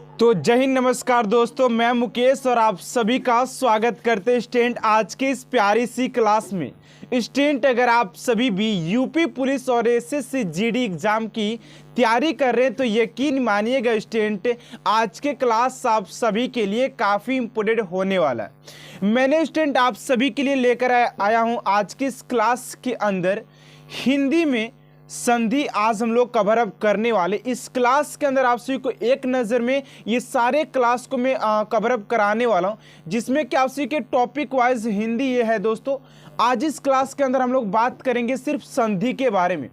तो जय हिंद, नमस्कार दोस्तों, मैं मुकेश और आप सभी का स्वागत करते हैं स्टूडेंट आज के इस प्यारी सी क्लास में। स्टूडेंट अगर आप सभी भी यूपी पुलिस और एसएससी जीडी एग्जाम की तैयारी कर रहे हैं तो यकीन मानिएगा स्टूडेंट आज के क्लास आप सभी के लिए काफ़ी इम्पोर्टेंट होने वाला है। मैंने स्टूडेंट आप सभी के लिए लेकर आया हूँ आज की इस क्लास के अंदर हिंदी में संधि आज हम लोग कवर अप करने वाले। इस क्लास के अंदर आप सभी को एक नज़र में ये सारे क्लास को मैं कवर अप कराने वाला हूँ, जिसमें कि आप सभी के टॉपिक वाइज हिंदी ये है दोस्तों। आज इस क्लास के अंदर हम लोग बात करेंगे सिर्फ संधि के बारे में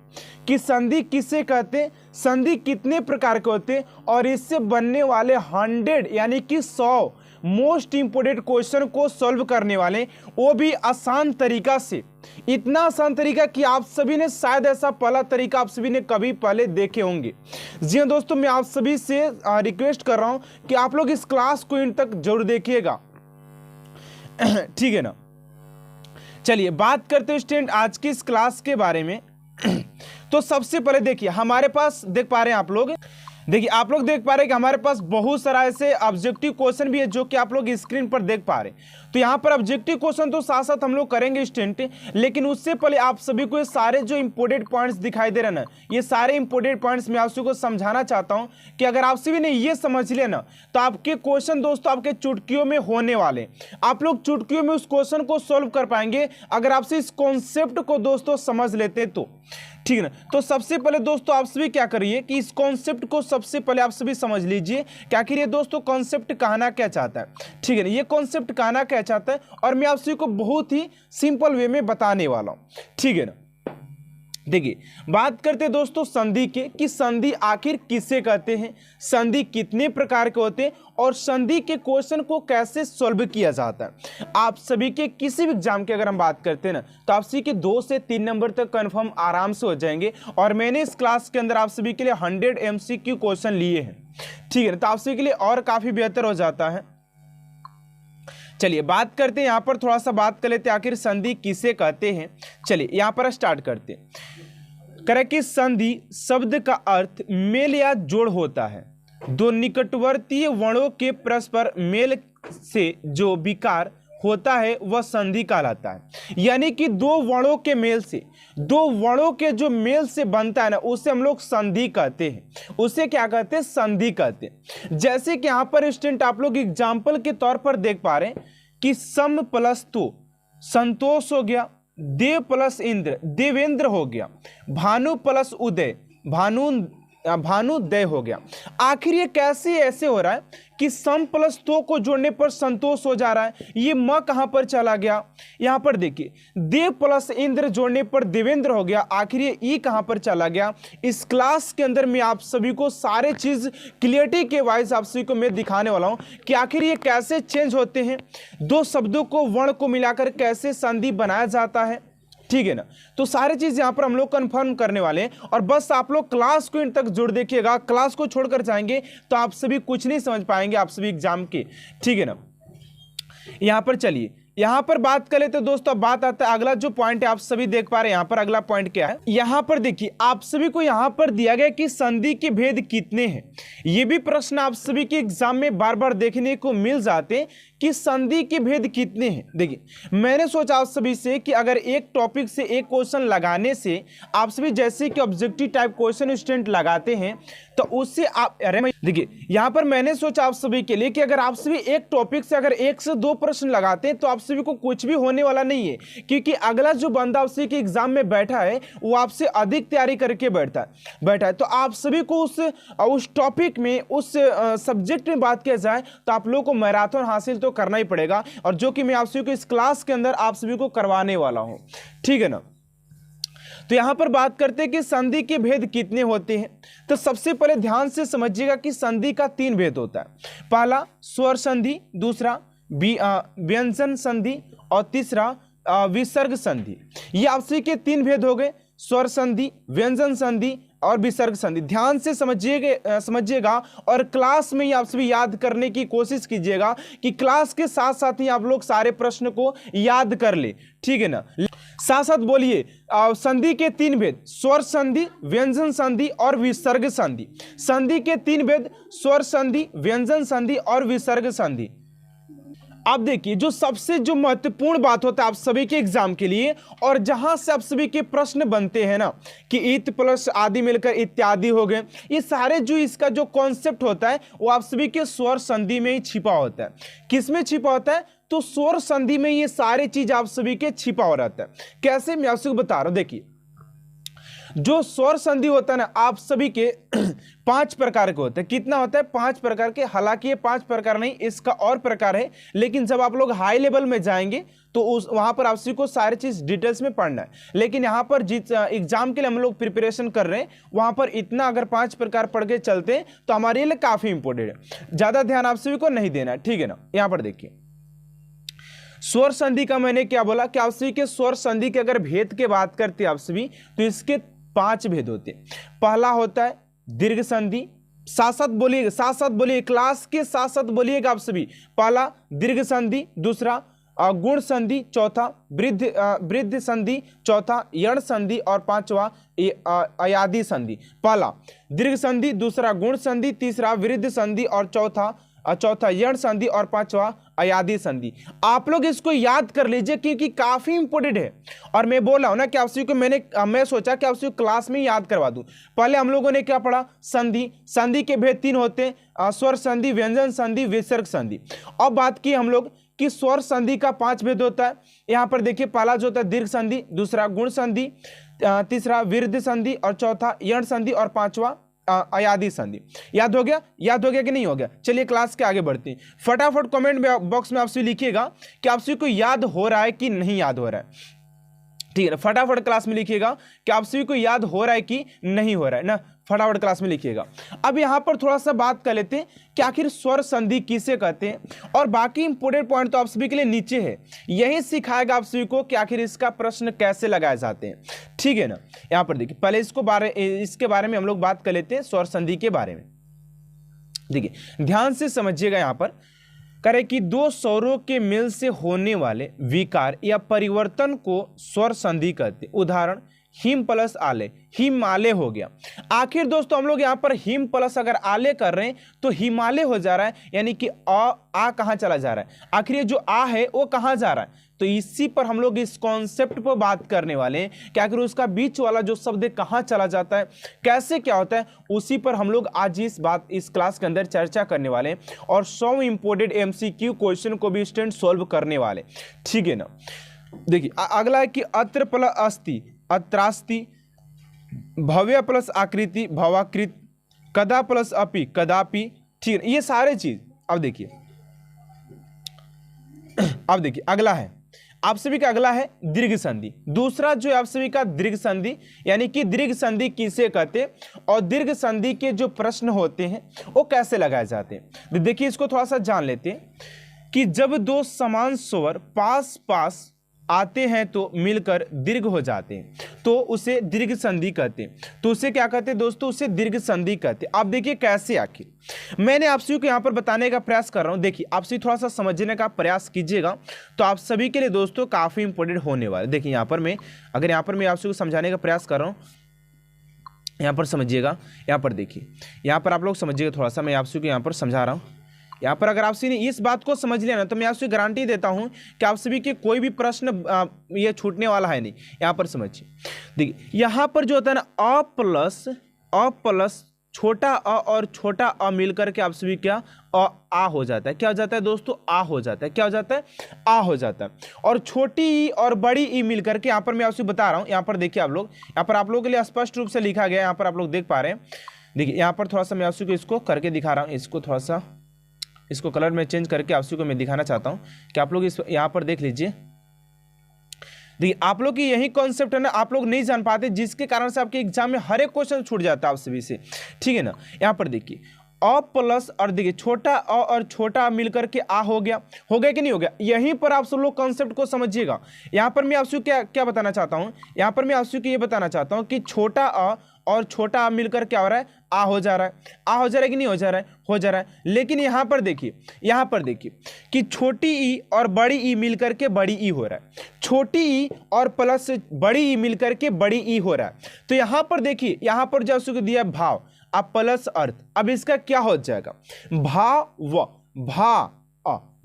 कि संधि किसे कहते हैं, संधि कितने प्रकार के होते हैं और इससे बनने वाले 100 यानी कि 100 मोस्ट इंपोर्टेंट क्वेश्चन को सॉल्व करने वाले, वो भी आसान तरीका से। इतना आसान तरीका कि आप सभी ने शायद ऐसा पहला तरीका आप सभी ने कभी पहले देखे होंगे। जी हाँ दोस्तों, मैं आप सभी से रिक्वेस्ट कर रहा हूं कि आप लोग इस क्लास को इन तक जरूर देखिएगा, ठीक है ना। चलिए बात करते हैं स्टूडेंट आज की इस क्लास के बारे में। तो सबसे पहले देखिए हमारे पास देख पा रहे हैं आप लोग, देखिए आप लोग देख पा रहे हैं कि हमारे पास बहुत सारा ऐसे ऑब्जेक्टिव क्वेश्चन भी है जो कि आप लोग स्क्रीन पर देख पा रहे हैं। तो यहाँ पर ऑब्जेक्टिव क्वेश्चन तो साथ साथ हम लोग करेंगे स्टूडेंट, लेकिन उससे पहले आप सभी को ये सारे जो इंपोर्टेंट पॉइंट्स दिखाई दे रहे हैं ना, ये सारे इंपोर्टेंट पॉइंट्स मैं आप सभी को समझाना चाहता हूँ कि अगर आप सभी ने ये समझ लिया ना तो आपके क्वेश्चन दोस्तों आपके चुटकियों में होने वाले। आप लोग चुटकियों में उस क्वेश्चन को सॉल्व कर पाएंगे अगर आपसे इस कॉन्सेप्ट को दोस्तों समझ लेते हैं तो, ठीक है ना। तो सबसे पहले दोस्तों आप सभी क्या करिए कि इस कॉन्सेप्ट को सबसे पहले आप सभी समझ लीजिए क्या आखिर ये दोस्तों कॉन्सेप्ट कहना क्या चाहता है, ठीक है ना। ये कॉन्सेप्ट कहना क्या चाहता है और मैं आप सभी को बहुत ही सिंपल वे में बताने वाला हूं, ठीक है ना। देखिए बात करते हैं दोस्तों संधि के कि संधि आखिर किसे कहते हैं, संधि कितने प्रकार के होते हैं और संधि के क्वेश्चन को कैसे सॉल्व किया जाता है। आप सभी के किसी भी एग्जाम की अगर हम बात करते हैं ना तो आप सभी के 2 से 3 नंबर तक कंफर्म आराम से हो जाएंगे और मैंने इस क्लास के अंदर आप सभी के लिए 100 MCQ क्वेश्चन लिए हैं, ठीक है ना। तो आप सभी के लिए और काफी बेहतर हो जाता है। चलिए बात करते हैं, यहाँ पर थोड़ा सा बात कर लेते हैं आखिर संधि किसे कहते हैं। चलिए यहाँ पर स्टार्ट करते हैं। करें कि संधि शब्द का अर्थ मेल या जोड़ होता है। दो निकटवर्ती वर्णों के परस्पर मेल से जो विकार होता है वह संधि कहलाता है। यानी कि दो वर्णों के मेल से, दो वर्णों के जो मेल से बनता है ना उसे हम लोग संधि कहते हैं। उसे क्या कहते हैं, संधि कहते हैं। जैसे कि यहाँ पर स्टूडेंट आप लोग एग्जाम्पल के तौर पर देख पा रहे हैं कि सम प्लस तो संतोष हो गया, देव प्लस इंद्र देवेंद्र हो गया, भानु प्लस उदय भानुदय हो गया। आखिर ये कैसे ऐसे हो रहा है कि सम प्लस तो को जोड़ने पर संतोष हो जा रहा है, ये म कहां पर चला गया। यहां पर देखिए देव प्लस इंद्र जोड़ने पर देवेंद्र हो गया, आखिर ये ई कहां पर चला गया। इस क्लास के अंदर मैं आप सभी को सारे चीज क्लियरिटी के वाइज आप सभी को मैं दिखाने वाला हूं कि आखिर ये कैसे चेंज होते हैं, दो शब्दों को वर्ण को मिलाकर कैसे संधि बनाया जाता है, ठीक है ना। तो सारी चीज यहां पर हम लोग कंफर्म करने वाले हैं और बस आप लोग क्लास को इन तक जुड़ देखिएगा। क्लास को छोड़कर जाएंगे तो आप सभी कुछ नहीं समझ पाएंगे आप सभी एग्जाम के, ठीक है ना। यहां पर चलिए यहां पर बात करें तो दोस्तों अब बात आता है अगला जो पॉइंट है, आप सभी देख पा रहे हैं यहां पर अगला पॉइंट क्या है। यहां पर देखिए आप सभी को यहां पर दिया गया कि संधि के भेद कितने हैं। ये भी प्रश्न आप सभी के एग्जाम में बार बार देखने को मिल जाते हैं कि संधि के भेद कितने हैं। देखिए मैंने सोचा आप सभी से कि अगर एक टॉपिक से एक क्वेश्चन लगाने से आप सभी जैसे कि ऑब्जेक्टिव टाइप क्वेश्चन स्टूडेंट लगाते हैं तो उससे आप, अरे देखिए यहां पर मैंने सोचा आप सभी के लिए कि अगर आप सभी एक टॉपिक से अगर 1 से 2 प्रश्न लगाते हैं तो आप सभी को कुछ भी होने वाला नहीं है, क्योंकि अगला जो बंदा आप सभी के एग्जाम में बैठा है वो आपसे अधिक तैयारी करके बैठा है। तो आप सभी को उस टॉपिक में उस सब्जेक्ट में बात किया जाए तो आप लोगों को मैराथन हासिल तो करना ही पड़ेगा, और जो कि मैं आप सभी को इस क्लास के अंदर आप सभी को करवाने वाला हूं, ठीक है ना। तो यहां पर बात करते हैं कि संधि के भेद कितने होते हैं। तो सबसे पहले ध्यान से समझिएगा कि संधि का 3 भेद होता है। पहला स्वर संधि, दूसरा व्यंजन संधि और तीसरा विसर्ग संधि। ये आप सभी के 3 भेद हो गए, स्वर संधि, व्यंजन संधि और विसर्ग संधि। ध्यान से समझिएगा और क्लास में ही आप सभी याद करने की कोशिश कीजिएगा कि क्लास के साथ साथ ही आप लोग सारे प्रश्न को याद कर ले, ठीक है ना। साथ साथ बोलिए संधि के 3 भेद, स्वर संधि, व्यंजन संधि और विसर्ग संधि। संधि के 3 भेद, स्वर संधि, व्यंजन संधि और विसर्ग संधि। आप देखिए जो सबसे जो महत्वपूर्ण बात होता है आप सभी के एग्जाम के लिए और जहां से आप सभी के प्रश्न बनते हैं ना कि इत प्लस आदि मिलकर इत्यादि हो गए, ये सारे जो इसका जो कॉन्सेप्ट होता है वो आप सभी के स्वर संधि में ही छिपा होता है। किस में छिपा होता है? तो स्वर संधि में ये सारी चीज आप सभी के छिपा हो रहता है। कैसे, मैं आपको बता रहा हूं। देखिए जो स्वर संधि होता है ना आप सभी के 5 प्रकार के होते हैं। कितना होता है? 5 प्रकार के। हालांकि ये 5 प्रकार नहीं, इसका और प्रकार है, लेकिन जब आप लोग हाई लेवल में जाएंगे तो वहां पर आप सभी को सारी चीज डिटेल्स में पढ़ना है। लेकिन यहां पर जिस एग्जाम के लिए हम लोग प्रिपरेशन कर रहे हैं वहां पर इतना अगर 5 प्रकार पढ़ के चलते हैं तो हमारे लिए काफी इंपॉर्टेंट है। ज्यादा ध्यान आप सभी को नहीं देना है, ठीक है ना। यहां पर देखिए स्वर संधि का मैंने क्या बोला कि आप सभी के स्वर संधि के अगर भेद की बात करते हैं आप सभी तो इसके 5 भेद होते हैं। पहला होता है दीर्घ संधि। साथ साथ बोलिए क्लास के साथ साथ बोलिएगा आप सभी। पहला दीर्घ संधि, दूसरा गुण संधि, चौथा वृद्धि संधि, चौथा यण संधि और पांचवा अयादि संधि। पहला दीर्घ संधि, दूसरा गुण संधि, तीसरा वृद्धि संधि और चौथा यण संधि और पांचवा अयादि संधि। आप लोग इसको याद कर लीजिए क्योंकि काफी इंपोर्टेंट है। और मैं बोल रहा हूं ना कि आप सभी को मैं सोचा कि आप सभी क्लास में याद करवा दूं। पहले हम लोगों ने क्या पढ़ा? संधि के भेद 3 होते हैं, स्वर संधि, व्यंजन संधि, विसर्ग संधि। अब बात की हम लोग कि स्वर संधि का 5 भेद होता है। यहां पर देखिए पहला जो होता है दीर्घ संधि, दूसरा गुण संधि, तीसरा वृद्धि संधि और चौथा यण संधि और पांचवा अयादि संधि। याद हो गया कि नहीं हो गया? चलिए क्लास के आगे बढ़ते हैं। फटाफट कमेंट बॉक्स में आपसे लिखिएगा कि आप सभी को याद हो रहा है कि नहीं याद हो रहा है, ठीक है ना। फटाफट क्लास में लिखिएगा कि आप सभी को याद हो रहा है कि नहीं हो रहा है ना। फटाफट क्लास में लिखिएगा। अब यहां पर थोड़ा सा बात कर लेते हैं कि आखिर स्वर संधि किसे कहते हैं और बाकी इंपोर्टेंट पॉइंट तो आप सभी के लिए नीचे है, यही सिखाएगा आप सभी को कि आखिर इसका प्रश्न कैसे लगाए जाते हैं, ठीक है ना। यहां पर देखिए पहले इसके बारे में हम लोग बात कर लेते हैं, स्वर संधि के बारे में। देखिए ध्यान से समझिएगा। यहां पर करे कि 2 स्वरों के मिल से होने वाले विकार या परिवर्तन को स्वर संधि कहते हैं। उदाहरण हिम प्लस आले, हिमालय हो गया। आखिर दोस्तों हम लोग यहाँ पर हिम प्लस अगर आले कर रहे हैं तो हिमालय हो जा रहा है, यानी कि आ कहाँ चला जा रहा है? आखिर ये जो आ है वो कहाँ जा रहा है? तो इसी पर हम लोग इस कॉन्सेप्ट पर बात करने वाले हैं कि आखिर उसका बीच वाला जो शब्द कहाँ चला जाता है, कैसे क्या होता है, उसी पर हम लोग आज इस क्लास के अंदर चर्चा करने वाले हैं और 100 इंपोर्टेंट MCQ क्वेश्चन को भी स्टूडेंट सोल्व करने वाले, ठीक है ना। देखिए अगला है कि अत्र प्लस अस्ति, अत्रास्ति, भव्य प्लस आकृति, भवाकृत, कदा प्लस अपि, कदापि, ठीक है। ये सारे चीज अब देखिए अगला है आप सभी का, अगला है दीर्घ संधि। दूसरा जो है आप सभी का दीर्घ संधि, यानी कि दीर्घ संधि किसे कहते हैं और दीर्घ संधि के जो प्रश्न होते हैं वो कैसे लगाए जाते हैं। देखिए इसको थोड़ा सा जान लेते हैं कि जब 2 समान स्वर पास पास आते हैं तो मिलकर दीर्घ हो जाते हैं तो उसे दीर्घ संधि कहते हैं। तो उसे क्या कहते हैं दोस्तों? उसे दीर्घ संधि कहते हैं। आप देखिए कैसे, आखिर मैंने आप सभी को यहाँ पर बताने का प्रयास कर रहा हूँ। देखिए आप सभी थोड़ा सा समझने का प्रयास कीजिएगा तो आप सभी के लिए दोस्तों काफी इंपॉर्टेंट होने वाला है। देखिए यहाँ पर मैं आप सभी को समझाने का प्रयास कर रहा हूँ, यहाँ पर समझिएगा। यहाँ पर देखिए, यहाँ पर आप लोग समझिएगा थोड़ा सा, मैं आप सभी को यहाँ पर समझा रहा हूँ। यहाँ पर अगर आप सभी ने इस बात को समझ लिया ना तो मैं आपसे गारंटी देता हूं कि आप सभी के कोई भी प्रश्न ये छूटने वाला है नहीं। यहाँ पर समझिए, देखिए यहाँ पर जो होता है ना अ प्लस छोटा अ और छोटा अ मिलकर के आप सभी क्या आ हो जाता है। क्या हो जाता है दोस्तों? आ हो जाता है। क्या हो जाता है? आ हो जाता है। और छोटी ई और बड़ी ई मिलकर के, यहाँ पर मैं आपसे बता रहा हूँ, यहाँ पर देखिए आप लोग, यहाँ पर आप लोगों के लिए स्पष्ट रूप से लिखा गया है, यहाँ पर आप लोग देख पा रहे हैं। देखिए यहाँ पर थोड़ा सा मैं आपसे इसको करके दिखा रहा हूँ, इसको थोड़ा सा इसको कलर में चेंज करके आप सभी को मैं दिखाना चाहता हूं कि आप लोग इस यहाँ पर देख लीजिए। देखिए आप लोग की यही कॉन्सेप्ट है ना, आप लोग नहीं जान पाते जिसके कारण से आपके एग्जाम में हर एक क्वेश्चन छूट जाता है आप सभी से, ठीक है ना। यहाँ पर देखिए अ प्लस और देखिए छोटा अ और छोटा अ मिलकर के आ हो गया कि नहीं हो गया? यहीं पर आप सब लोग कॉन्सेप्ट को समझिएगा। यहाँ पर मैं आपसे क्या बताना चाहता हूँ, यहाँ पर मैं आपसे ये बताना चाहता हूँ कि छोटा अ और छोटा आ मिलकर क्या हो रहा है, आ हो जा रहा है। आ हो जा रहा है कि नहीं हो जा रहा है, हो जा रहा है। लेकिन यहाँ पर देखिए कि छोटी ई और बड़ी ई मिलकर के बड़ी ई हो रहा है, छोटी ई और प्लस बड़ी ई मिलकर के बड़ी ई हो रहा है। तो यहाँ पर देखिए, यहाँ पर जो उसको दिया भाव, अब प्लस अर्थ, अब इसका क्या हो जाएगा, भाव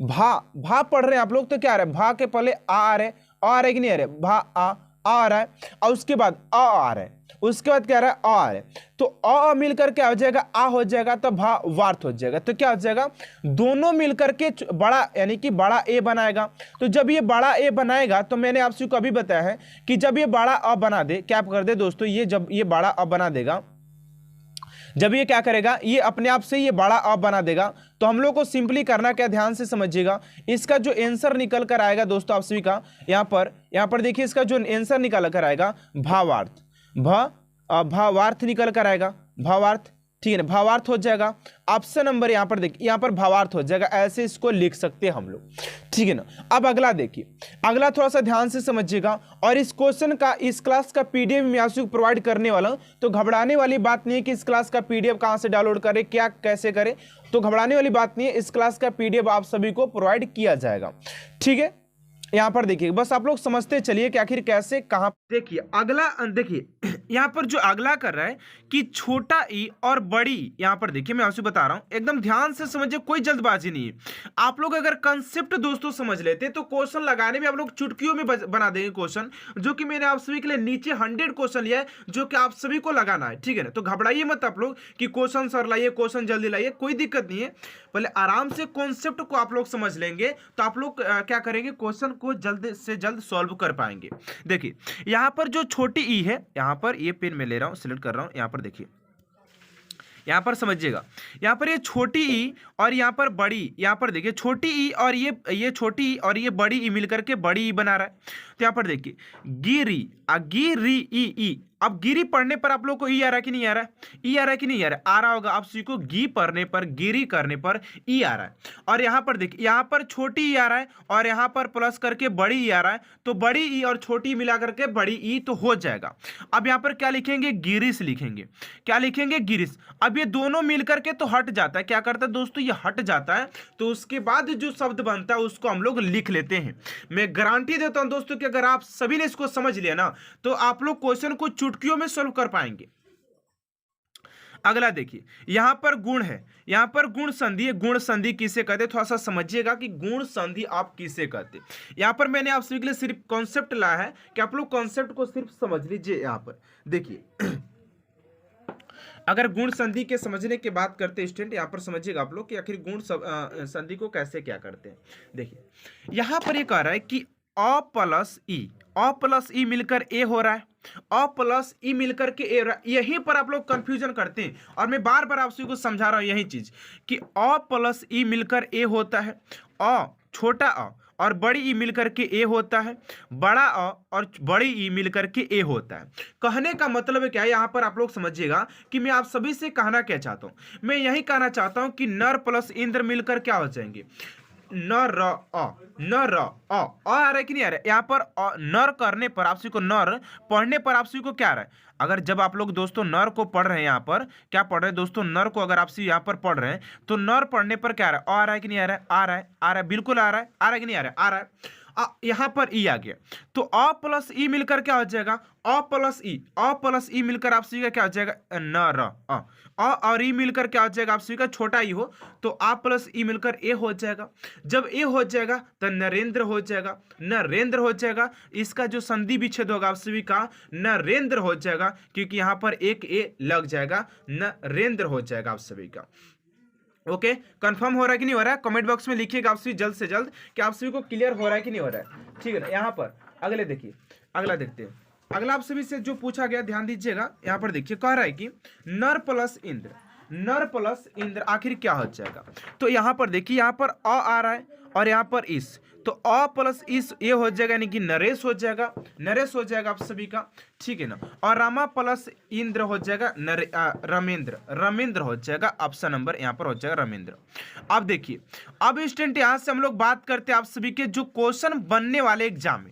भा पढ़ रहे हैं आप लोग, तो क्या आ रहा है, भा के पहले आ रहे, आ रहा है कि नहीं आ रहा है, भा आ रहा है, और उसके बाद आ रहा है, उसके बाद क्या आ रहा है, आ रहा है। तो अ मिलकर क्या हो जाएगा, आ हो जाएगा, तो भा वार्थ हो जाएगा। तो क्या हो जाएगा, दोनों मिलकर के बड़ा यानी कि बड़ा ए बनाएगा। तो जब ये बड़ा ए बनाएगा, तो मैंने आपसे कभी बताया है कि जब ये बड़ा अ बना दे, क्या कर दे दोस्तों, ये जब ये बड़ा अ बना देगा, जब ये क्या करेगा, ये अपने आप से ये बड़ा अ बना देगा, तो हम लोग को सिंपली करना क्या, ध्यान से समझिएगा। इसका जो आंसर निकल कर आएगा दोस्तों आप सभी का, यहाँ पर देखिए, इसका जो आंसर निकल कर आएगा भावार्थ, भावार्थ निकल कर आएगा, भावार्थ, ठीक है ना, भावार्थ हो जाएगा। ऑप्शन नंबर यहाँ पर देखिए, यहाँ पर भावार्थ हो जाएगा, ऐसे इसको लिख सकते हैं हम लोग, ठीक है ना। अब अगला देखिए, अगला थोड़ा सा ध्यान से समझिएगा, और इस क्वेश्चन का, इस क्लास का पीडीएफ मैं आपको प्रोवाइड करने वाला हूँ। तो घबराने वाली बात नहीं है कि इस क्लास का पीडीएफ कहाँ से डाउनलोड करें, क्या कैसे करें, तो घबराने वाली बात नहीं है, इस क्लास का पीडीएफ आप सभी को प्रोवाइड किया जाएगा, ठीक है। यहाँ पर देखिए, बस आप लोग समझते चलिए कि आखिर कैसे कहाँ। देखिए अगला, देखिए यहाँ पर जो अगला कर रहा है कि छोटा ई और बड़ी, यहाँ पर देखिए मैं आपसे बता रहा हूँ, एकदम ध्यान से समझिए, कोई जल्दबाजी नहीं है। आप लोग अगर कंसेप्ट दोस्तों समझ लेते तो क्वेश्चन लगाने में आप लोग चुटकियों में बना देंगे क्वेश्चन, जो कि मैंने आप सभी के लिए नीचे 100 क्वेश्चन लिया है, जो कि आप सभी को लगाना है, ठीक है ना। तो घबराइए मत आप लोग कि क्वेश्चन सर लाइए, क्वेश्चन जल्दी लाइए, कोई दिक्कत नहीं है। पहले आराम से कॉन्सेप्ट को आप लोग समझ लेंगे, तो आप लोग क्या करेंगे, क्वेश्चन को जल्द से जल्द सॉल्व कर पाएंगे। देखिए यहाँ पर जो छोटी ई है, यहाँ पर ये पेन में ले रहा हूँ, सिलेक्ट कर रहा हूँ, यहाँ पर देखिए, यहाँ पर समझिएगा, यहाँ पर ये छोटी ई और यहाँ पर बड़ी, यहाँ पर देखिए छोटी ई और ये छोटी ई और ये बड़ी ई मिलकर के बड़ी ई बना रहा है। तो यहाँ पर देखिए गिरी, गिरी ई, अब गिरी पढ़ने पर आप लोग को ई आ रहा है कि नहीं आ रहा है, ई आ रहा है कि नहीं आ रहा है, आ रहा होगा। आप सभी को गी पढ़ने पर, गिरी करने पर ई आ रहा है। और यहाँ पर देखिए, यहाँ पर छोटी ई आ रहा है और यहाँ पर प्लस करके बड़ी ई आ रहा है, तो बड़ी ई और छोटी मिला करके बड़ी ई तो हो जाएगा। अब यहाँ पर क्या लिखेंगे, गिरिश लिखेंगे, क्या लिखेंगे, गिरिश। अब ये दोनों मिल करके तो हट जाता है, क्या करता है दोस्तों, ये हट जाता है, तो उसके बाद जो शब्द बनता है उसको हम लोग लिख लेते हैं। मैं गारंटी देता हूं दोस्तों कि अगर आप सभी ने इसको समझ लिया ना, तो आप लोग क्वेश्चन को चुटकियों में सॉल्व कर पाएंगे। अगला देखिए, यहां पर गुण है, यहां पर गुण संधि है। गुण संधि किसे कहते हैं, थोड़ा सा समझिएगा कि गुण संधि आप किसे कहते हैं। यहां पर मैंने आप सभी के लिए सिर्फ कॉन्सेप्ट लाया है कि आप लोग कॉन्सेप्ट को सिर्फ समझ लीजिए। यहां पर देखिए, अगर गुण संधि के समझने की बात करते हैं स्टूडेंट, यहाँ पर समझिएगा आप लोग कि आखिर गुण संधि को कैसे क्या करते हैं। देखिए यहाँ पर ये कह रहा है कि अ प्लस ई मिलकर ए हो रहा है, अ प्लस ई मिलकर के ए हो रहा है। यहीं पर आप लोग कंफ्यूजन करते हैं, और मैं बार बार आप सभी को समझा रहा हूं यही चीज कि अ प्लस ई मिलकर ए होता है, अ छोटा अ और बड़ी ई मिलकर के ए होता है, बड़ा अ और बड़ी ई मिलकर के ए होता है। कहने का मतलब क्या है, यहाँ पर आप लोग समझिएगा कि मैं आप सभी से कहना क्या चाहता हूँ। मैं यही कहना चाहता हूँ कि नर प्लस इंद्र मिलकर क्या हो जाएंगे, नर अ, नर अ आ रहा है कि नहीं आ रहा है। यहाँ पर नर करने पर आप सभी को, नर पढ़ने पर आप सभी को क्या आ रहा है, अगर जब आप लोग दोस्तों नर को पढ़ रहे हैं, यहाँ पर क्या पढ़ रहे हैं दोस्तों, नर को अगर आप सभी यहाँ पर पढ़ रहे हैं, तो नर पढ़ने पर क्या आ रहा है कि नहीं आ रहा है, आ रहा है, आ रहा है, बिल्कुल आ रहा है, आ रहा है कि नहीं आ रहा है, आ रहा है। यहाँ पर ई आ गया, तो अ प्लस ई मिलकर क्या हो जाएगा, अ प्लस ई मिलकर आप सभी का क्या हो जाएगा, न र अ और ई मिलकर क्या हो जाएगा, आप सभी का छोटा ई हो तो आ प्लस ई मिलकर ए हो जाएगा। जब ए हो जाएगा तो नरेंद्र हो जाएगा, नरेंद्र हो जाएगा। इसका जो संधि विच्छेद होगा आप सभी का नरेंद्र हो जाएगा, क्योंकि यहाँ पर एक ए लग जाएगा, नरेंद्र हो जाएगा आप सभी का। ओके, कंफर्म हो रहा है कि नहीं हो रहा है, कमेंट बॉक्स में लिखिएगा आप सभी जल्द से जल्द कि आप सभी को क्लियर हो रहा है कि नहीं हो रहा है, ठीक है ना। यहाँ पर अगले देखिए, अगला देखते हैं। अगला आप सभी से जो पूछा गया ध्यान दीजिएगा, यहाँ पर देखिए कह रहा है कि नर प्लस इंद्र, नर प्लस इंद्र आखिर क्या हो जाएगा। तो यहाँ पर देखिए, यहाँ पर अ आ रहा है और यहाँ पर इस, तो अ प्लस इस ये हो जाएगा, यानी कि नरेश हो जाएगा, नरेश हो जाएगा आप सभी का, ठीक है ना। और रामा प्लस इंद्र हो जाएगा रमेंद्र, रमेंद्र हो जाएगा। ऑप्शन नंबर यहाँ पर हो जाएगा रमेंद्र। अब देखिए, अब स्टूडेंट यहाँ से हम लोग बात करते हैं आप सभी के जो क्वेश्चन बनने वाले एग्जाम में,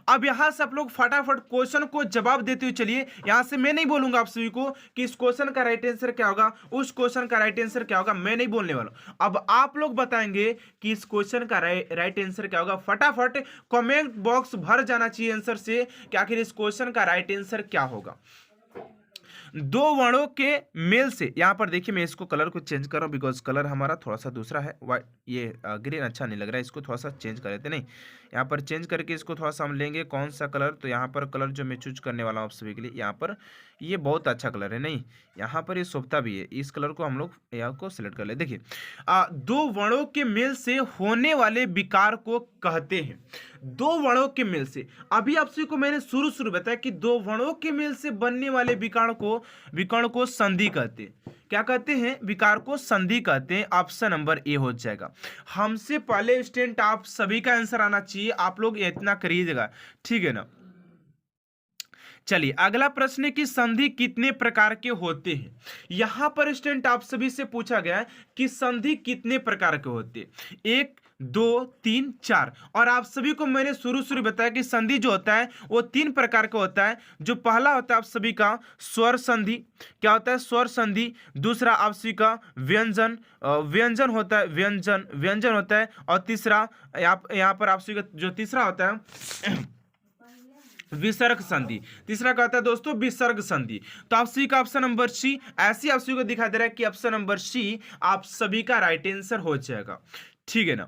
अब यहां से आप लोग फटाफट क्वेश्चन को जवाब देते हुए चलिए। यहां से मैं नहीं बोलूंगा आप सभी को कि इस क्वेश्चन का राइट आंसर क्या होगा, उस क्वेश्चन का राइट आंसर क्या होगा, मैं नहीं बोलने वाला। अब आप लोग बताएंगे कि इस क्वेश्चन का राइट आंसर क्या होगा। फटाफट कमेंट बॉक्स भर जाना चाहिए आंसर से कि आखिर इस क्वेश्चन का राइट आंसर क्या होगा। दो वर्णों के मेल से, यहां पर देखिए मैं इसको कलर को चेंज कर रहा हूं बिकॉज कलर हमारा थोड़ा सा दूसरा है, वाइट ये ग्रीन अच्छा नहीं लग रहा है, इसको थोड़ा सा चेंज कर देते। नहीं, यहाँ पर चेंज करके इसको थोड़ा सा हम लेंगे कौन सा कलर, तो यहाँ पर कलर जो मैं चूज करने वाला हूँ आप सभी के लिए, यहाँ पर ये बहुत अच्छा कलर है। नहीं, यहाँ पर ये शोभता भी है, इस कलर को हम लोग यहाँ को सिलेक्ट कर ले। देखिए दो वर्णों के मेल से होने वाले विकार को कहते हैं। दो वर्णों के मेल से, अभी आप सभी को मैंने शुरू बताया कि दो वर्णों के मेल से बनने वाले विकर्ण को संधि कहते हैं। क्या कहते हैं? विकार को संधि कहते हैं। ऑप्शन नंबर ए हो जाएगा। हमसे पहले स्टूडेंट आप सभी का आंसर आना चाहिए, आप लोग इतना करिएगा, ठीक है ना। चलिए अगला प्रश्न है कि संधि कितने प्रकार के होते हैं। यहां पर स्टूडेंट आप सभी से पूछा गया है कि संधि कितने प्रकार के होते हैं, 1 2 3 4। और आप सभी को मैंने शुरू बताया कि संधि जो होता है वो 3 प्रकार का होता है। जो पहला होता है आप सभी का स्वर संधि। क्या होता है? स्वर संधि। दूसरा आप सभी का व्यंजन होता है, व्यंजन होता है। और तीसरा यहाँ पर आप सभी का जो तीसरा होता है विसर्ग संधि। तीसरा क्या होता है दोस्तों? विसर्ग संधि। तो आप सभी का ऑप्शन नंबर सी, ऐसे आप सभी को दिखाई दे रहा है कि ऑप्शन नंबर सी आप सभी का राइट आंसर हो जाएगा, ठीक है ना।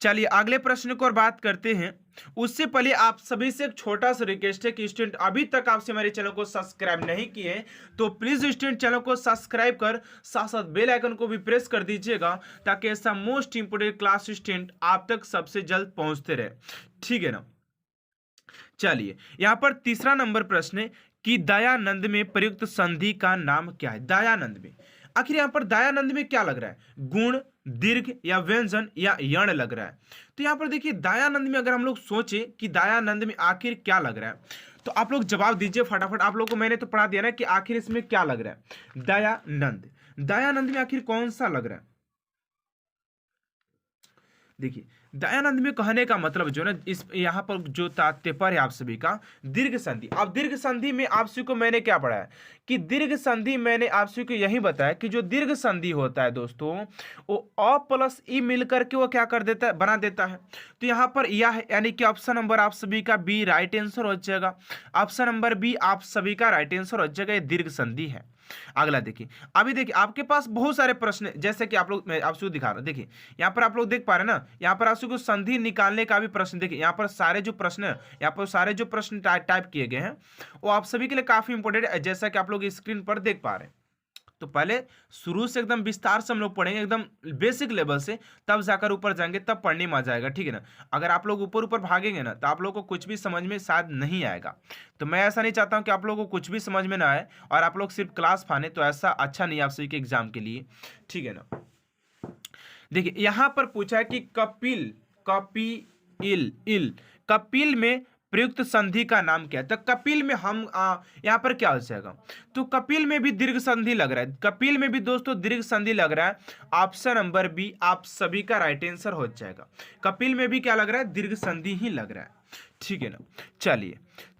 चलिए अगले प्रश्न को और बात करते हैं। उससे पहले आप सभी से एक छोटा सा रिक्वेस्ट है कि स्टूडेंट अभी तक आपसे हमारे चैनल को सब्सक्राइब नहीं किए हैं तो प्लीज स्टूडेंट चैनल को सब्सक्राइब कर साथ साथ बेल आइकन को भी प्रेस कर दीजिएगा ताकि ऐसा मोस्ट इंपोर्टेंट क्लास स्टूडेंट आप तक सबसे जल्द पहुंचते रहे, ठीक है ना। चलिए यहां पर तीसरा नंबर प्रश्न है कि दयानंद में प्रयुक्त संधि का नाम क्या है। दयानंद में, आखिर यहां पर दयानंद में क्या लग रहा है? गुण, दीर्घ या व्यंजन या यण लग रहा है। तो यहां पर देखिए दयानंद में अगर हम लोग सोचे कि दयानंद में आखिर क्या लग रहा है तो आप लोग जवाब दीजिए फटाफट। आप लोगों को मैंने तो पढ़ा दिया ना कि आखिर इसमें क्या लग रहा है। दयानंद में आखिर कौन सा लग रहा है? देखिए दयानंद में कहने का मतलब जो ना इस यहाँ पर जो तात्पर्य है आप सभी का दीर्घ संधि। अब दीर्घ संधि में आप सभी को मैंने क्या पढ़ा है कि दीर्घ संधि मैंने आप सभी को यही बताया कि जो दीर्घ संधि होता है दोस्तों वो अ प्लस ई मिलकर के वो क्या कर देता है, बना देता है। तो यहाँ पर यह है, यानी कि ऑप्शन नंबर आप सभी का बी राइट आंसर हो जाएगा। ऑप्शन नंबर बी आप सभी का राइट आंसर हो जाएगा, ये दीर्घ संधि है। अगला देखिए, अभी देखिए आपके पास बहुत सारे प्रश्न जैसे कि आप लोग, मैं आपको दिखा रहा हूं, देखिए यहाँ पर आप लोग देख पा रहे हैं ना, यहाँ पर आपको संधि निकालने का भी प्रश्न। देखिए यहाँ पर सारे जो प्रश्न है, यहाँ पर सारे जो प्रश्न टाइप किए गए हैं वो आप सभी के लिए काफी इंपॉर्टेंट है, जैसा कि आप लोग स्क्रीन पर देख पा रहे हैं। तो पहले शुरू से एकदम विस्तार से हम लोग पढ़ेंगे, एकदम बेसिक लेवल से, तब जाकर ऊपर जाएंगे, तब पढ़ने में आ जाएगा, ठीक है ना। अगर आप लोग ऊपर भागेंगे ना तो आप लोगों को कुछ भी समझ में शायद नहीं आएगा। तो मैं ऐसा नहीं चाहता हूं कि आप लोगों को कुछ भी समझ में ना आए और आप लोग सिर्फ क्लास फाने, तो ऐसा अच्छा नहीं आप सभी के एग्जाम के लिए, ठीक है ना। देखिए यहां पर पूछा है कि कपिल में प्रयुक्त संधि का नाम क्या है। तो कपिल में हम यहाँ पर क्या हो जाएगा, तो कपिल में भी दीर्घ संधि लग रहा है, कपिल में भी दोस्तों दीर्घ संधि लग रहा है। ऑप्शन नंबर बी आप सभी का राइट आंसर हो जाएगा। कपिल में भी क्या लग रहा है? दीर्घ संधि ही लग रहा है, ठीक है ना।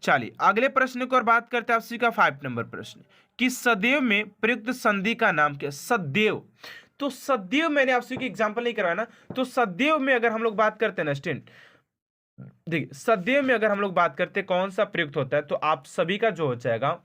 चलिए अगले प्रश्न को और बात करते हैं। आप सभी का 5 नंबर प्रश्न कि सदैव में प्रयुक्त संधि का नाम क्या है। सदैव, तो सदैव मैंने आप सभी की एग्जाम्पल नहीं कराया ना, तो सदैव में अगर हम लोग बात करते हैं ना स्टूडेंट, देखिए सदैव में अगर हम लोग बात करते हैं कौन सा प्रयुक्त होता है, तो आप सभी का जो हो जाएगा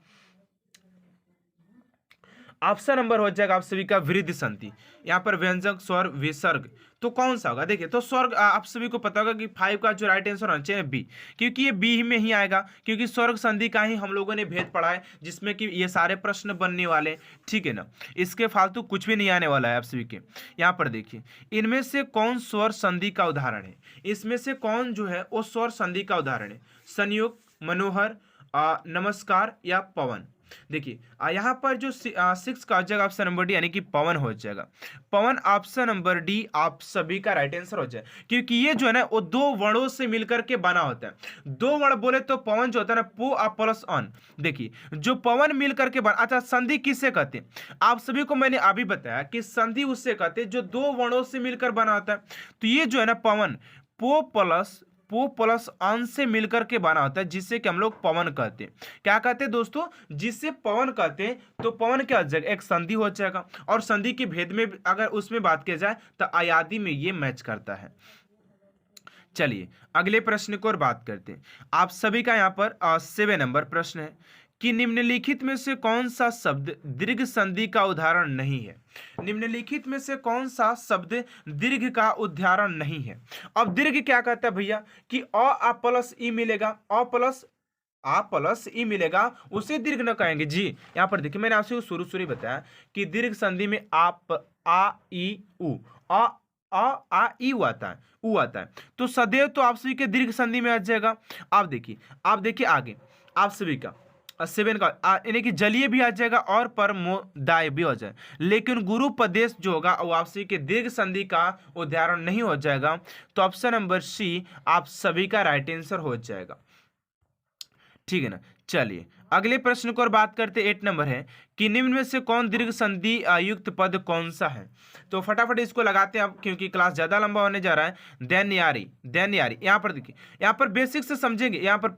ऑप्शन नंबर हो जाएगा आप सभी का वृद्धि संधि। यहाँ पर व्यंजक, स्वर, विसर्ग, तो कौन सा होगा? देखिए तो स्वर्ग आप सभी को पता होगा कि 5 का जो राइट आंसर होना चाहिए बी, क्योंकि ये बी में ही आएगा, क्योंकि स्वर्ग संधि का ही हम लोगों ने भेद पढ़ा है जिसमें कि ये सारे प्रश्न बनने वाले, ठीक है ना। इसके फालतू कुछ भी नहीं आने वाला है आप सभी के। यहाँ पर देखिए इनमें से कौन स्वर संधि का उदाहरण है, इसमें से कौन जो है वो स्वर संधि का उदाहरण है। संयोग, मनोहर, नमस्कार या पवन। देखिए यहाँ पर जो 6 का हो जाएगा ऑप्शन नंबर डी, यानी कि पवन हो जाएगा। पवन ऑप्शन नंबर डी आप सभी का राइट आंसर हो जाए, क्योंकि ये जो है ना वो 2 वर्णों से मिलकर के बना होता है। 2 वर्ण बोले तो पवन जो होता है ना, पो प्लस अन। देखिए जो पवन मिलकर के बना, अच्छा संधि किससे कहते हैं? आप सभी को मैंने अभी बताया कि संधि उससे कहते हैं जो 2 वर्णों से मिलकर बना होता है। तो ये जो है ना पवन, पो प्लस पो प्लस अन से मिलकर के बना होता है, जिससे कि हम लोग पवन कहते हैं। क्या कहते हैं दोस्तों? जिससे पवन कहते हैं। तो पवन क्या हो जाएगा? एक संधि हो जाएगा, और संधि के भेद में अगर उसमें बात की जाए तो अयादी में ये मैच करता है। चलिए अगले प्रश्न को और बात करते हैं। आप सभी का यहाँ पर 7 नंबर प्रश्न है कि निम्नलिखित में से कौन सा शब्द दीर्घ संधि का उदाहरण नहीं है? निम्नलिखित में से कौन सा शब्द दीर्घ का उदाहरण नहीं है? अब दीर्घ क्या कहता है भैया कि आ प्लस ई मिलेगा, आ प्लस ई मिलेगा, उसे दीर्घ न कहेंगे जी। यहाँ पर देखिए मैंने आपसे शुरू शुरू बताया कि दीर्घ संधि में आप आ ई उ आ ई उ आता है, उ आता है, तो सदैव तो आप सभी के दीर्घ संधि में आ जाएगा। आप देखिए आगे आप सभी का 7 का यानी कि जलीय भी आ जाएगा और परमोदाय भी हो जाए, लेकिन गुरुपदेश जो होगा वो आप सभी के दीर्घ संधि का उदाहरण नहीं हो जाएगा। तो ऑप्शन नंबर सी आप सभी का राइट आंसर हो जाएगा, ठीक है ना। चलिए अगले प्रश्न को और बात करते 8 नंबर है कि निम्न में से कौन दीर्घ संधि युक्त पद कौन सा है? तो फटाफट इसको लगाते हैं अब, क्योंकि क्लास ज्यादा लंबा होने जा रहा है। दैन्यारी यहाँ पर देखिए, यहाँ पर बेसिक से समझेंगे। यहाँ पर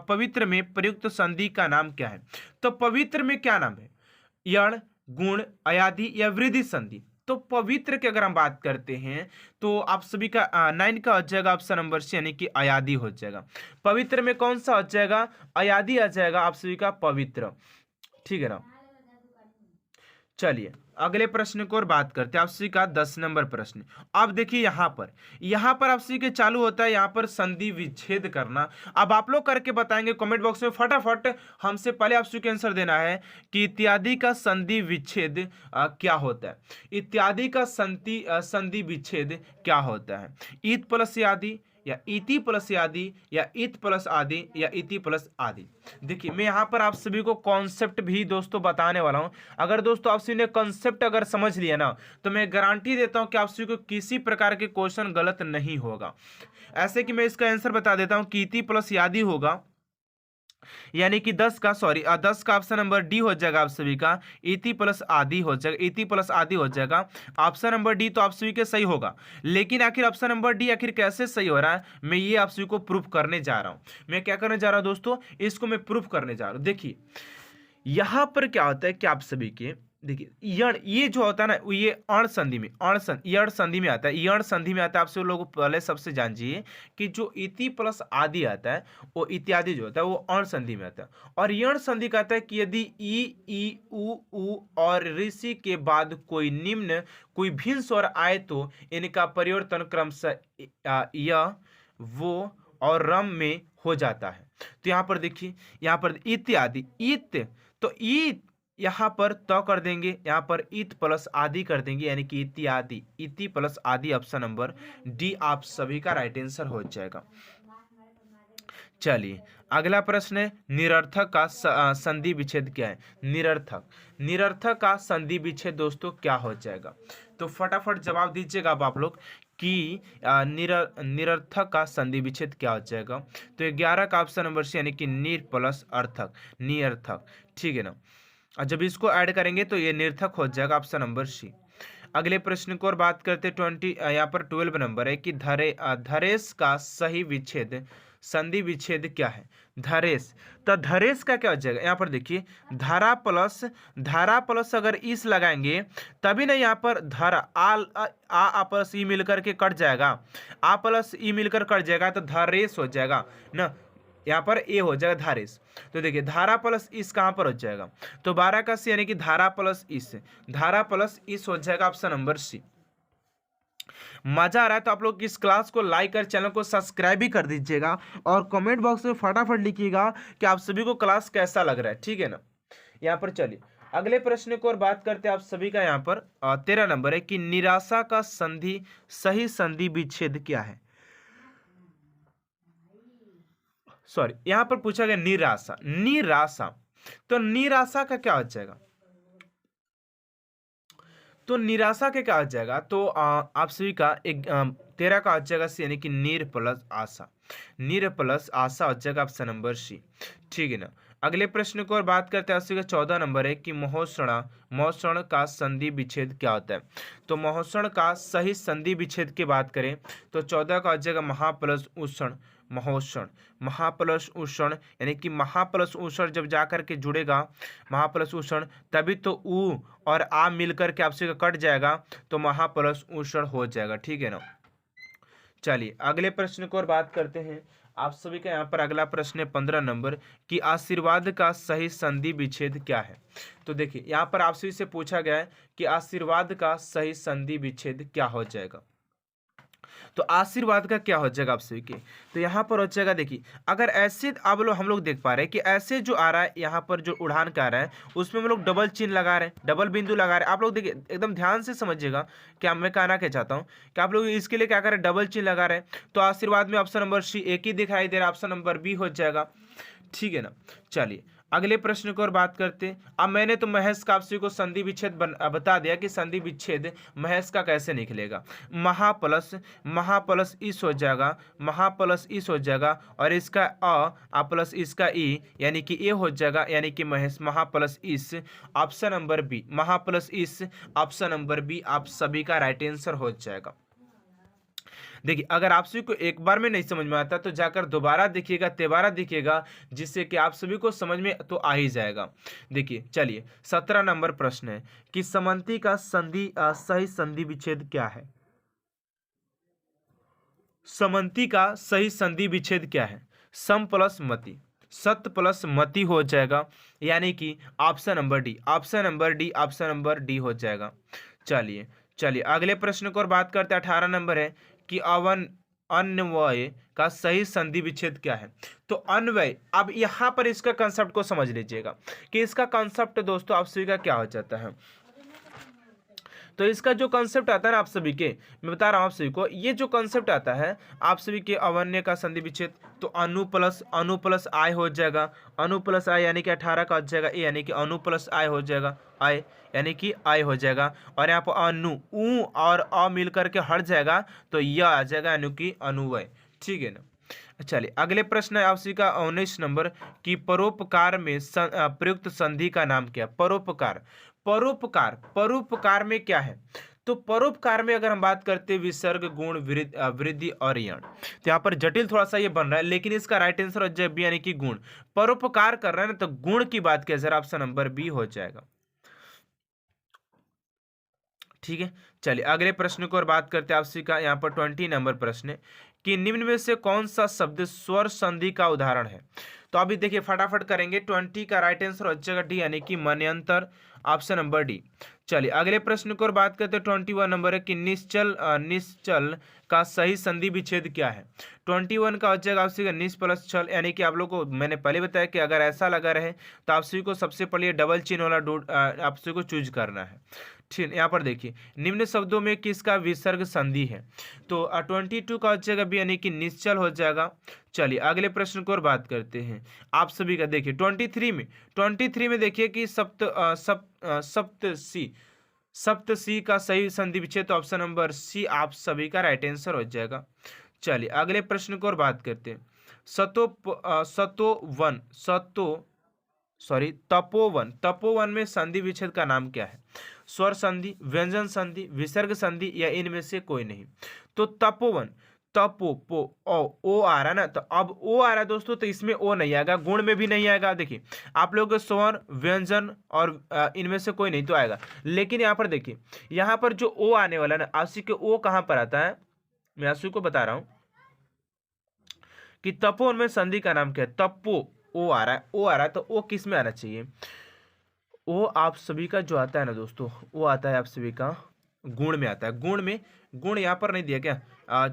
पवित्र में प्रयुक्त संधि का नाम क्या है? तो पवित्र में क्या नाम है? यण, गुण, अयादि या वृद्धि संधि। तो पवित्र की अगर हम बात करते हैं तो आप सभी का 9 का हो जाएगा ऑप्शन नंबर सी, यानी कि अयादि हो जाएगा। पवित्र में कौन सा हो जाएगा? अयादि आ जाएगा आप सभी का पवित्र, ठीक है ना। चलिए अगले प्रश्न को और बात करते हैं। आप सभी का 10 नंबर प्रश्न। अब देखिए यहाँ पर आप सभी के चालू होता है यहाँ पर संधि विच्छेद करना। अब आप लोग करके बताएंगे कमेंट बॉक्स में फटाफट। हमसे पहले आप सभी को आंसर देना है कि इत्यादि का संधि विच्छेद क्या होता है? इत्यादि का संधि विच्छेद क्या होता है? ईत प्लस आदि, या इति प्लस आदि, या इत प्लस आदि, या इति प्लस आदि। देखिए मैं यहाँ पर आप सभी को कॉन्सेप्ट भी दोस्तों बताने वाला हूँ। अगर दोस्तों आप सभी ने कॉन्सेप्ट अगर समझ लिया ना, तो मैं गारंटी देता हूँ कि आप सभी को किसी प्रकार के क्वेश्चन गलत नहीं होगा। ऐसे कि मैं इसका आंसर बता देता हूँ कि इति प्लस आदि होगा, यानी कि 10 का ऑप्शन नंबर डी हो जाएगा। आप सभी का इति प्लस आदि हो जाएगा, इति प्लस आदि हो जाएगा। ऑप्शन नंबर डी तो आप सभी के सही होगा, लेकिन आखिर ऑप्शन नंबर डी आखिर कैसे सही हो रहा है, मैं ये आप सभी को प्रूफ करने जा रहा हूं। मैं क्या करने जा रहा हूं दोस्तों? इसको मैं प्रूफ करने जा रहा हूं। देखिए यहां पर क्या होता है कि आप सभी के देखिए यण, ये जो होता है ना, ये अण संधि में यण संधि में आता है, यण संधि में आता है। आप सब लोग पहले सबसे जानिए कि जो इति प्लस आदि आता है वो इत्यादि जो होता है वो अण संधि में आता है। और यण संधि कहता है कि यदि ई उ और ऋषि के बाद कोई निम्न कोई भिन्न स्वर आए तो इनका परिवर्तन क्रमशः य, वो और रम में हो जाता है। तो यहाँ पर देखिए, यहाँ पर इत्यादि, इत तो ईत यहाँ पर त कर देंगे, यहाँ पर इत प्लस आदि कर देंगे, यानी कि इत्यादि, इति प्लस आदि। ऑप्शन नंबर डी आप सभी का राइट आंसर हो जाएगा। चलिए अगला प्रश्न है निरर्थक का संधि विच्छेद क्या है? निरर्थक का संधि विच्छेद दोस्तों क्या हो जाएगा? तो फटाफट जवाब दीजिएगा अब आप लोग कि निरर्थक का संधि विच्छेद क्या हो जाएगा? तो 11 का ऑप्शन नंबर सी, यानी कि निर प्लस अर्थक, निरर्थक, ठीक है ना। और जब इसको ऐड करेंगे तो ये निरर्थक हो जाएगा, ऑप्शन नंबर सी। अगले प्रश्न को और बात करते 12 पर 12 नंबर है कि धरेश का सही विच्छेद संधि विच्छेद क्या है? धरेश, तो धरेश का क्या हो जाएगा? यहाँ पर देखिए धारा प्लस अगर इस लगाएंगे तभी ना यहाँ पर धारा आ प्लस ई मिलकर के कट जाएगा, आ प्लस ई मिलकर कट जाएगा तो धरेश हो जाएगा ना। यहाँ पर ए हो जाएगा धारेश। तो देखिए धारा प्लस इस कहाँ पर हो जाएगा? तो 12 का सी, यानी कि धारा प्लस इस हो जाएगा, ऑप्शन नंबर सी। मजा आ रहा है तो आप लोग इस क्लास को लाइक कर चैनल को सब्सक्राइब भी कर दीजिएगा और कमेंट बॉक्स में फटाफट लिखिएगा कि आप सभी को क्लास कैसा लग रहा है, ठीक है ना। यहाँ पर चलिए अगले प्रश्न को और बात करते हैं। आप सभी का यहाँ पर 13 नंबर है कि निराशा का सही संधि विच्छेद क्या है? यहाँ पर पूछा गया निराशा, तो निराशा का क्या हो जाएगा? तो निराशा के क्या हो जाएगा? तो आप सभी का 13 का हो जाएगा सी, यानी कि निर प्लस आशा हो जाएगा, ऑप्शन नंबर सी, ठीक है ना। अगले प्रश्न को और बात करते हैं, 14 नंबर है कि महोषण का संधि विच्छेद क्या होता है। तो महोषण का सही संधि विच्छेद की बात करें तो 14 का हो जाएगा महा प्लस उषण महोषण। महा प्लस उषण यानी कि महा प्लस उषण जब जाकर के जुड़ेगा महा प्लस उषण, तभी तो उ और आ मिलकर के आपसे कट जाएगा तो महा प्लस उषण हो जाएगा, ठीक है ना। चलिए अगले प्रश्न को और बात करते हैं। आप सभी का यहाँ पर अगला प्रश्न है 15 नंबर कि आशीर्वाद का सही संधि विच्छेद क्या है। तो देखिए यहाँ पर आपसे से पूछा गया है कि आशीर्वाद का सही संधि विच्छेद क्या हो जाएगा। तो आशीर्वाद का क्या हो जाएगा आप सभी के, तो यहाँ पर हो जाएगा, देखिए अगर ऐसे अब हम लोग देख पा रहे हैं कि ऐसे जो आ रहा है यहाँ पर जो उड़ान का आ रहा है उसमें हम लोग डबल चिन्ह लगा रहे हैं, डबल बिंदु लगा रहे हैं। आप लोग देखिए एकदम ध्यान से समझिएगा क्या मैं कहना क्या चाहता हूँ कि आप लोग इसके लिए क्या करें, डबल चिन्ह लगा रहे हैं। तो आशीर्वाद में ऑप्शन नंबर सी एक ही दिखाई दे रहा है, ऑप्शन नंबर बी हो जाएगा, ठीक है ना। चलिए अगले प्रश्न को और बात करते हैं। अब मैंने तो महेश कापसी को संधि विच्छेद बता दिया कि संधि विच्छेद महेश का कैसे निकलेगा। महा प्लस इस हो जाएगा, महा प्लस इस हो जाएगा और इसका आ प्लस इसका ई यानी कि ए हो जाएगा, यानी कि महेश महा प्लस इस, ऑप्शन नंबर बी महा प्लस इस, ऑप्शन नंबर बी आप सभी का राइट आंसर हो जाएगा। देखिए अगर आप सभी को एक बार में नहीं समझ में आता तो जाकर दोबारा देखिएगा, तिबारा देखिएगा, जिससे कि आप सभी को समझ में तो आ ही जाएगा। देखिए चलिए 17 नंबर प्रश्न है कि समंती का सही संधि विच्छेद क्या है। समंती का सही संधि विच्छेद क्या है। सम प्लस मति, सत प्लस मति हो जाएगा, यानी कि option number D, option number D, option number D हो जाएगा। चलिए अगले प्रश्न को और बात करते हैं। 18 नंबर है कि अन्वय का सही संधि विच्छेद क्या है। तो अन्वय, अब यहां पर इसका कंसेप्ट को समझ लीजिएगा कि इसका कंसेप्ट दोस्तों आप सभी का क्या हो जाता है। तो इसका जो कंसेप्ट आता है ना आप सभी के, मैं बता रहा हूं आप सभी को, ये जो कंसेप्ट आता है आप सभी के अवन्य का संधि विच्छेद, तो अनु प्लस आई हो जाएगा, अनु प्लस आई यानी कि 18 का हो जाएगा ए, यानी कि अनु प्लस आई हो जाएगा, आई यानी कि आई हो जाएगा, और यहाँ पर अनु ऊ और अ मिलकर के हट जाएगा तो यह आ जाएगा यानी कि अनुवय, ठीक है ना। चलिए अगले प्रश्न है आपसी का 19 नंबर कि परोपकार में प्रयुक्त संधि का नाम क्या। परोपकार में क्या है। तो परोपकार में अगर हम बात करते हैं विसर्ग गुण वृद्धि और यण, तो यहाँ पर जटिल थोड़ा सा ये बन रहा है, लेकिन इसका राइट आंसर हो जाए बी यानी कि गुण। परोपकार कर रहे हैं ना तो गुण की बात किया जरा, ऑप्शन नंबर बी हो जाएगा, ठीक है। चलिए अगले प्रश्न को और बात करते हैं आपसी का यहाँ पर 20 नंबर प्रश्न है कि निम्न में से कौन सा शब्द स्वर संधि का उदाहरण है। तो अभी देखिए फटाफट करेंगे, 20 का राइट आंसर हो जाएगा डी यानी कि मनयंत्र, ऑप्शन नंबर डी। चलिए अगले प्रश्न को और बात करते हैं 21 नंबर है कि निश्चल का सही संधि विच्छेद क्या है। 21 का हो जाएगा आपसी का निस प्लस छल, यानी कि आप लोग को मैंने पहले बताया कि अगर ऐसा लगा रहे तो आप सभी को सबसे पहले डबल चिन्ह वाला आप सभी को चूज करना है, ठीक। यहाँ पर देखिए निम्न शब्दों में किसका विसर्ग संधि है। तो 22 का हो जाएगा बी यानी कि निश्चल हो जाएगा। चलिए अगले प्रश्न को और बात करते हैं आप सभी का। देखिए 23 में देखिए कि सप्तसी का सही संधि विच्छेद, तो ऑप्शन नंबर सी आप सभी का राइट आंसर हो जाएगा। चलिए अगले प्रश्न को और बात करते हैं। तपोवन में संधि विच्छेद का नाम क्या है। स्वर संधि, व्यंजन संधि, विसर्ग संधि या इनमें से कोई नहीं। तो तपोवन, ओ आ रहा ना, तो अब ओ आ रहा है दोस्तों, तो इसमें ओ नहीं आएगा, गुण में भी नहीं आएगा। देखिए आप लोग स्वर व्यंजन और इनमें से कोई नहीं तो आएगा, लेकिन यहाँ पर देखिए यहाँ पर जो ओ आने वाला ना आशी के ओ कहाँ पर आता है, मैं आशी को बता रहा हूं कि तपोवन में संधि का नाम क्या है। तपो ओ आ रहा है तो ओ किस में आना चाहिए। ओ आप सभी का जो आता है ना दोस्तों, वो आता है आप सभी का गुण में आता है। गुण यहाँ पर नहीं दिया क्या।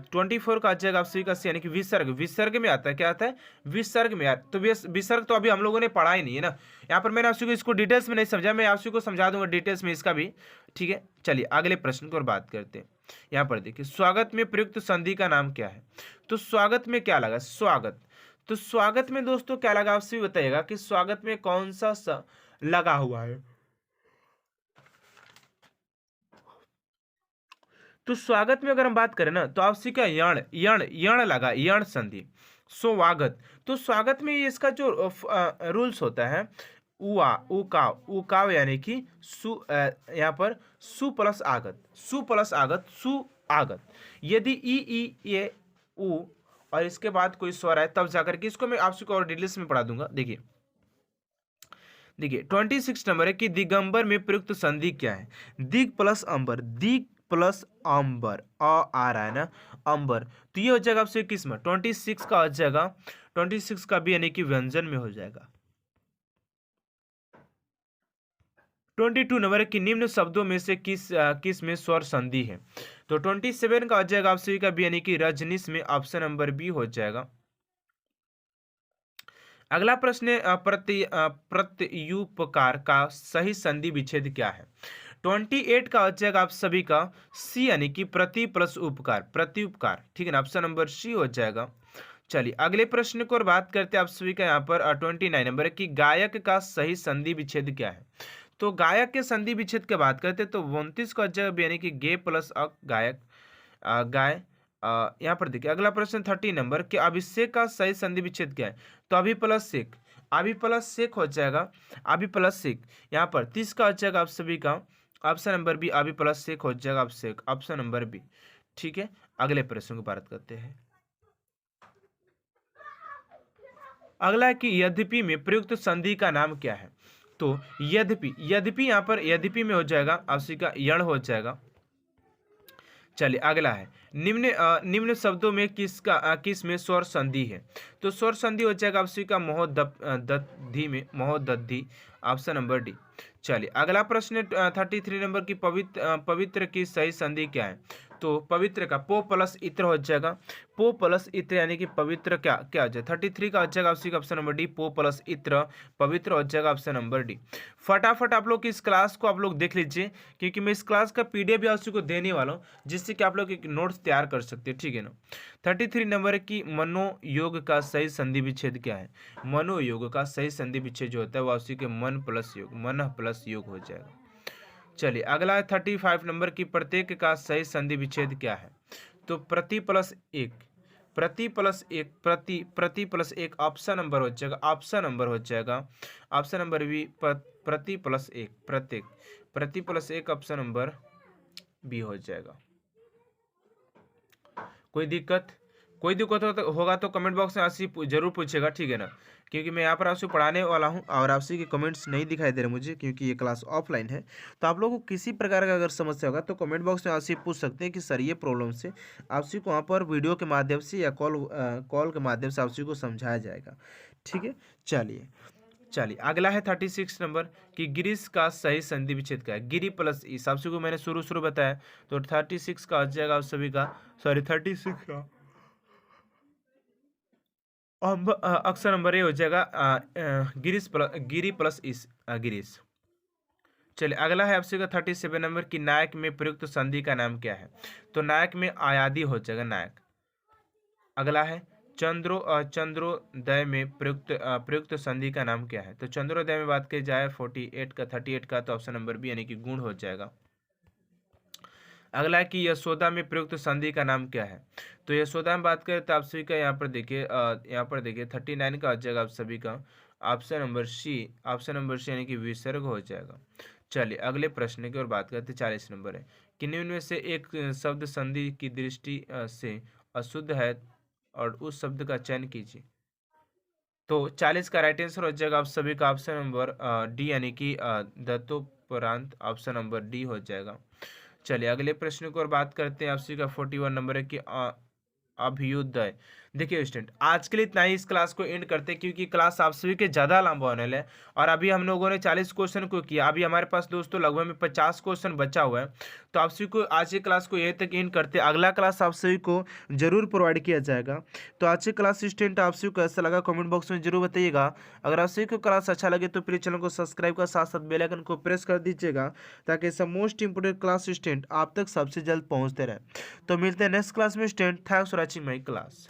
24 का आ जाएगा आप सभी का यानी कि विसर्ग में आता है। क्या आता है, विसर्ग में आता। तो विसर्ग तो अभी हम लोगों ने पढ़ा ही नहीं है ना, यहाँ पर मैंने आप सभी को इसको डिटेल्स में नहीं समझा, मैं आप सभी को समझा दूंगा डिटेल्स में इसका भी, ठीक है। चलिए अगले प्रश्न को और बात करते हैं। यहाँ पर देखिए स्वागत में प्रयुक्त संधि का नाम क्या है। तो स्वागत में क्या लगा, स्वागत में दोस्तों क्या लगा, आपसे भी बताइएगा कि स्वागत में कौन सा लगा हुआ है। तो स्वागत में अगर हम बात करें ना तो आपसे क्या यण लगा, यण संधि। स्वागत। तो स्वागत में ये इसका जो रूल्स होता है, उआ उकाव यानी कि यहाँ पर सु प्लस आगत, सु प्लस आगत, सु आगत। यदि ई ए उ और इसके बाद कोई स्वर है तब जाकर के, इसको मैं आपको और डिटेल्स में पढ़ा दूंगा। देखिए 26 नंबर है कि दिगंबर में प्रयुक्त संधि क्या है? दिग प्लस अंबर, दिग प्लस अंबर, आ रहा है ना, अंबर। तो ये हो जाएगा आपसे किस में? 26 का हो जाएगा, 26 का भी यानी कि व्यंजन में हो जाएगा। 22 नंबर है कि निम्न शब्दों में से किस में स्वर संधि है? तो 27 का हो जाएगा आपसे का भी यानी कि रजनीश में, ऑप्शन नंबर बी हो जाएगा। अगला प्रश्न है प्रत्युपकार का सही संधि विच्छेद क्या है? 28 का हो जाएगा आप सभी का सी यानी कि प्रति प्लस उपकार, प्रत्युपकार, ठीक है ना, ऑप्शन नंबर सी हो जाएगा। चलिए अगले प्रश्न को और बात करते हैं आप सभी का यहाँ पर 29 नंबर है कि गायक का सही संधि विच्छेद क्या है? तो गायक के संधि विच्छेद की बात करते हैं तो 29 का हो जाएगा यानी कि गे प्लस गायक, गाय। यहाँ पर देखिए अगला प्रश्न 30 नंबर कि अभिषेक का सही संधि विच्छेद क्या है? तो अभी प्लस सेक, अभी प्लस सेक हो जाएगा, अभी प्लस सेक। यहाँ पर 30 का हो जाएगा आप सभी का ऑप्शन नंबर बी, अभी प्लस सेक हो जाएगा आप सेक, ऑप्शन नंबर बी, ठीक है। अगले प्रश्न को बात करते हैं। अगला है कि यद्यपि में प्रयुक्त संधि का नाम क्या है? तो यद्यपि, यद्यपि यहाँ पर यद्यपि में हो जाएगा आपसी का यण हो जाएगा। चलिए अगला है निम्न शब्दों में किस में स्वर संधि है? तो स्वर संधि हो जाएगा आपसी का महोदधि में, महोदधि, ऑप्शन नंबर डी। चलिए अगला प्रश्न 33 नंबर की पवित्र की सही संधि क्या है? तो पवित्र का पो प्लस इत्र हो जाएगा, पो प्लस इत्र यानी कि पवित्र क्या क्या हो जाएगा? 33 का हो जाएगा आपसी का ऑप्शन नंबर डी, पो प्लस इत्र, पवित्र हो जाएगा ऑप्शन नंबर डी। फटाफट आप लोग इस क्लास को आप लोग देख लीजिए क्योंकि मैं इस क्लास का पीडीएफ भी आपको देने वाला हूँ जिससे कि आप लोग एक नोट्स तैयार कर सकते हैं, ठीक है ना। 33 नंबर है कि मनोयोग का सही संधि विच्छेद क्या है? मनोयोग का सही संधि विच्छेद जो होता है वो आपसी के मन प्लस योग, मन प्लस योग हो जाएगा। चलिए अगला है 35 नंबर की प्रत्येक का सही संधि विच्छेद क्या है? तो प्रति प्लस एक, प्रति प्लस एक, प्रति प्लस एक, ऑप्शन नंबर हो जाएगा, ऑप्शन नंबर हो जाएगा, ऑप्शन नंबर बी, प्रति प्लस एक, प्रत्येक, प्रति प्लस एक, ऑप्शन नंबर बी हो जाएगा। कोई दिक्कत होगा तो कमेंट बॉक्स में आपसे जरूर पूछेगा, ठीक है ना, क्योंकि मैं यहाँ पर आपसे पढ़ाने वाला हूँ और आपसे के कमेंट्स नहीं दिखाई दे रहे मुझे क्योंकि ये क्लास ऑफलाइन है। तो आप लोगों को किसी प्रकार का अगर समस्या होगा तो कमेंट बॉक्स में आपसे पूछ सकते हैं कि सर ये प्रॉब्लम से आपसे को वहाँ पर वीडियो के माध्यम से या कॉल के माध्यम से आपसे को समझाया जाएगा, ठीक है। चलिए अगला है 36 नंबर कि गिरीश का सही संधि विच्छेद क्या है? गिरी प्लस ई, सबसे को मैंने शुरू बताया तो 36 का आ जाएगा आप सभी का, सॉरी 36 का अक्सर नंबर ए हो जाएगा गिरी प्लस इस गिरीश। चलिए अगला है आपसे का 37 नंबर की नायक में प्रयुक्त संधि का नाम क्या है? तो नायक में आयादी हो जाएगा, नायक। अगला है चंद्रोदय में प्रयुक्त संधि का नाम क्या है? तो चंद्रोदय में बात की जाए 38 का तो ऑप्शन नंबर बी यानी कि गुण हो जाएगा। अगला है कि यशोदा में प्रयुक्त संधि का नाम क्या है? तो यशोदा में बात करें तो आप सभी का यहाँ पर देखिए 39 का आ जाएगा आप सभी का option number C, option number C यानी कि विसर्ग हो जाएगा। चलिए अगले प्रश्न की ओर बात करते हैं। 40 नंबर है कि निम्न में से एक शब्द संधि की दृष्टि से अशुद्ध है और उस शब्द का चयन कीजिए। तो 40 का राइट आंसर हो जाएगा आप सभी का ऑप्शन नंबर डी यानी कि दत्तोपरांत, ऑप्शन नंबर डी हो जाएगा। चलिए अगले प्रश्न को और बात करते हैं आपसी का 41 नंबर है कि अभ्युदय। देखिए स्टूडेंट आज के लिए इतना ही इस क्लास को एंड करते हैं क्योंकि क्लास आप सभी के ज़्यादा लंबा होने है और अभी हम लोगों ने 40 क्वेश्चन को किया, अभी हमारे पास दोस्तों लगभग में 50 क्वेश्चन बचा हुआ है। तो आप सभी को आज की क्लास को यहीं तक एंड करते हैं, अगला क्लास आप सभी को जरूर प्रोवाइड किया जाएगा। तो आज की क्लास स्टूडेंट आप सभी को ऐसा लगा कमेंट बॉक्स में जरूर बताइएगा। अगर आप सभी को क्लास अच्छा लगे तो प्लीज चैनल को सब्सक्राइब कर साथ साथ बेल आइकन को प्रेस कर दीजिएगा ताकि ऐसा मोस्ट इंपोर्टेंट क्लास स्टूडेंट आप तक सबसे जल्द पहुँचते रहे। तो मिलते हैं नेक्स्ट क्लास में student, thanks for watching my class.